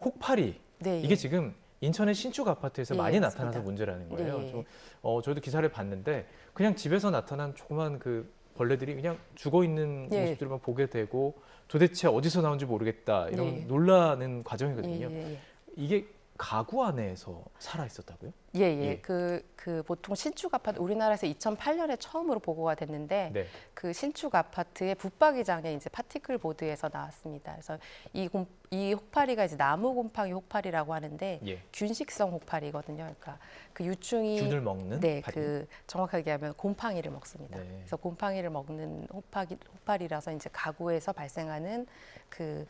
혹파리 네, 이게 지금 인천의 신축 아파트에서 예, 많이 맞습니다. 나타나서 문제라는 거예요. 네, 저도 기사를 봤는데 그냥 집에서 나타난 조그만 그 벌레들이 그냥 죽어 있는 예. 모습들만 보게 되고 도대체 어디서 나온지 모르겠다 이런 네. 놀라는 예, 과정이거든요. 예, 예. 이게 가구 안에서 살아 있었다고요? 예, 예. 예. 그 보통 신축 아파트 우리나라에서 2008년에 처음으로 보고가 됐는데 네. 그 신축 아파트의 붙박이장에 이제 파티클 보드에서 나왔습니다. 그래서 이 혹파리가 이제 나무 곰팡이 혹파리라고 하는데 예. 균식성 혹파리거든요. 그러니까 그 유충이 균을 먹는 네, 파리. 그 정확하게 얘기하면 곰팡이를 먹습니다. 네. 그래서 곰팡이를 먹는 혹파리라서 이제 가구에서 발생하는 그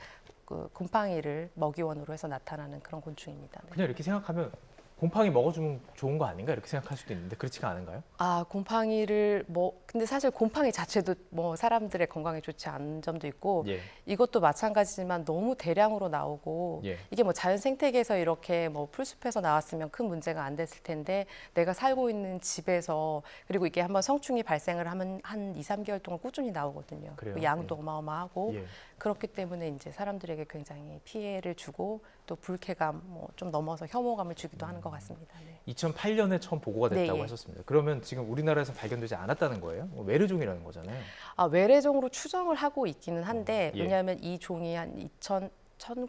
곰팡이를 먹이원으로 해서 나타나는 그런 곤충입니다. 네. 그냥 이렇게 생각하면 곰팡이 먹어주면 좋은 거 아닌가 이렇게 생각할 수도 있는데 그렇지가 않은가요? 아, 곰팡이를 근데 사실 곰팡이 자체도 뭐 사람들의 건강에 좋지 않은 점도 있고 예. 이것도 마찬가지지만 너무 대량으로 나오고 예. 이게 뭐 자연 생태계에서 이렇게 뭐 풀숲에서 나왔으면 큰 문제가 안 됐을 텐데 내가 살고 있는 집에서 그리고 이게 한번 성충이 발생을 하면 한 2, 3개월 동안 꾸준히 나오거든요. 그래요? 양도 예. 어마어마하고 예. 그렇기 때문에 이제 사람들에게 굉장히 피해를 주고 또 불쾌감 뭐 좀 넘어서 혐오감을 주기도 하는 것 같습니다. 네. 2008년에 처음 보고가 됐다고 네, 예. 하셨습니다. 그러면 지금 우리나라에서 발견되지 않았다는 거예요? 외래종이라는 거잖아요. 아, 외래종으로 추정을 하고 있기는 한데 예. 왜냐하면 이 종이 한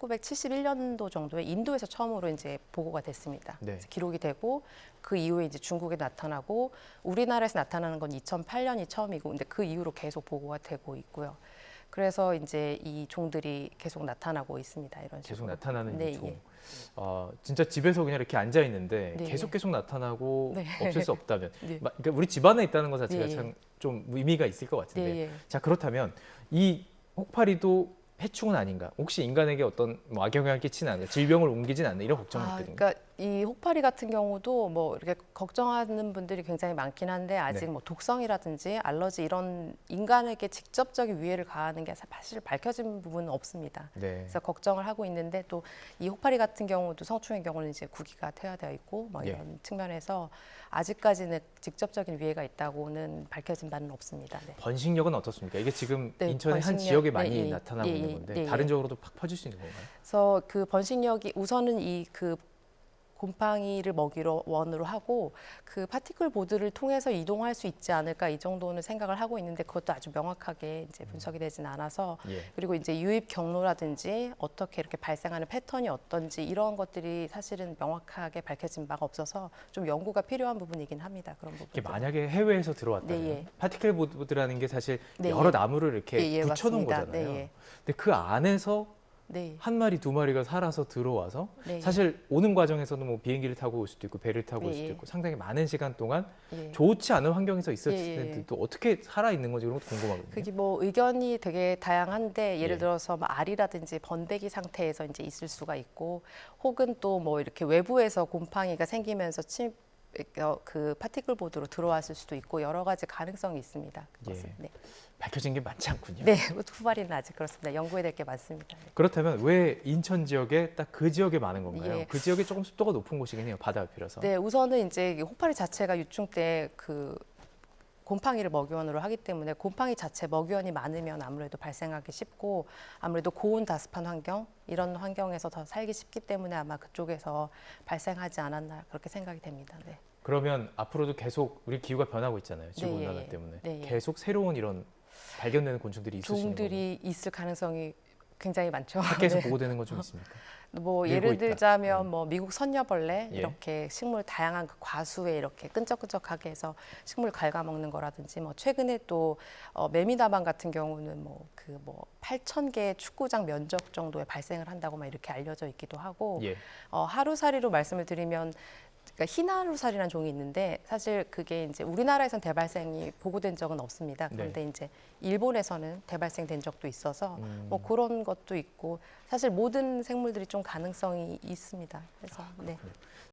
1971년도 정도에 인도에서 처음으로 이제 보고가 됐습니다. 네. 그래서 기록이 되고 그 이후에 이제 중국에 나타나고 우리나라에서 나타나는 건 2008년이 처음이고 근데 그 이후로 계속 보고가 되고 있고요. 그래서 이제 이 종들이 계속 나타나고 있습니다. 이런 식으로. 계속 나타나는 네, 이 종. 예. 진짜 집에서 그냥 이렇게 앉아 있는데 네. 계속 나타나고 네. 없을 수 없다면, 네. 그러니까 우리 집 안에 있다는 것 자체가 네, 예. 참 좀 의미가 있을 것 같은데. 네, 예. 자, 그렇다면 이 혹파리도 해충은 아닌가? 혹시 인간에게 어떤 뭐 악영향을 끼치는 않나? 질병을 옮기진 않나? 이런 걱정을 했거든요. 그러니까 이 혹파리 같은 경우도 뭐 이렇게 걱정하는 분들이 굉장히 많긴 한데 아직 네. 뭐 독성이라든지 알러지 이런 인간에게 직접적인 위해를 가하는 게 사실 밝혀진 부분은 없습니다. 네. 그래서 걱정을 하고 있는데 또 이 혹파리 같은 경우도 성충의 경우는 이제 구기가 퇴화되어 있고 뭐 예. 이런 측면에서 아직까지는 직접적인 위해가 있다고는 밝혀진 바는 없습니다. 네. 번식력은 어떻습니까? 이게 지금 네, 인천의 한 번식력, 지역에 많이 네, 예, 나타나고 예, 있는 예, 건데 네, 다른 예. 지역으로도 팍 퍼질 수 있는 건가요? 그래서 그 번식력이 우선은 이 그 곰팡이를 먹이로 원으로 하고 그 파티클 보드를 통해서 이동할 수 있지 않을까 이 정도는 생각을 하고 있는데 그것도 아주 명확하게 이제 분석이 되진 않아서 예. 그리고 이제 유입 경로라든지 어떻게 이렇게 발생하는 패턴이 어떤지 이런 것들이 사실은 명확하게 밝혀진 바가 없어서 좀 연구가 필요한 부분이긴 합니다. 그런 부분. 이게 만약에 해외에서 들어왔다면 네, 예. 파티클 보드라는 게 사실 네, 여러 예. 나무를 이렇게 예, 예, 붙여놓은 맞습니다. 거잖아요. 네, 예. 근데 그 안에서 네. 한 마리 두 마리가 살아서 들어와서 네, 사실 오는 과정에서는 뭐 비행기를 타고 올 수도 있고 배를 타고 올 네, 수도 예. 있고 상당히 많은 시간 동안 예. 좋지 않은 환경에서 있었을 예, 예, 텐데 예. 또 어떻게 살아 있는 건지 그런 것도 궁금하거든요. 그게 뭐 의견이 되게 다양한데 예를 예. 들어서 뭐 알이라든지 번데기 상태에서 이제 있을 수가 있고 혹은 또 뭐 이렇게 외부에서 곰팡이가 생기면서 그 파티클 보드로 들어왔을 수도 있고 여러 가지 가능성이 있습니다. 그것은. 예. 네. 밝혀진 게 많지 않군요. 네, 후발이는 아직 그렇습니다. 연구해야 될 게 많습니다. 네. 그렇다면 왜 인천 지역에 딱 그 지역에 많은 건가요? 예. 그 지역이 조금 습도가 높은 곳이긴 해요. 바다 옆이라서. 네, 우선은 이제 이 혹파리 자체가 유충 때 그 곰팡이를 먹이원으로 하기 때문에 곰팡이 자체 먹이원이 많으면 아무래도 발생하기 쉽고 아무래도 고온 다습한 환경 이런 환경에서 더 살기 쉽기 때문에 아마 그쪽에서 발생하지 않았나 그렇게 생각이 됩니다. 네. 그러면 앞으로도 계속 우리 기후가 변하고 있잖아요. 지구 네, 온난화 예. 때문에 네, 예. 계속 새로운 이런 발견되는 곤충들이 있을 수 있는 거예요. 종들이 있을 가능성이 굉장히 많죠. 학계에서 네. 보고되는 건 좀 있습니까? 뭐 늘고 예를 있다. 들자면 뭐 미국 선녀벌레 예. 이렇게 식물 다양한 그 과수에 이렇게 끈적끈적하게 해서 식물 갉아먹는 거라든지 뭐 최근에 또 매미다방 같은 경우는 뭐 8,000개 축구장 면적 정도에 발생을 한다고 막 이렇게 알려져 있기도 하고 예. 하루살이로 말씀을 드리면 그러니까 흰하루살이라는 종이 있는데 사실 그게 이제 우리나라에선 대발생이 보고된 적은 없습니다. 그런데 이제 일본에서는 대발생된 적도 있어서 뭐 그런 것도 있고 사실 모든 생물들이 좀 가능성이 있습니다. 그래서 네.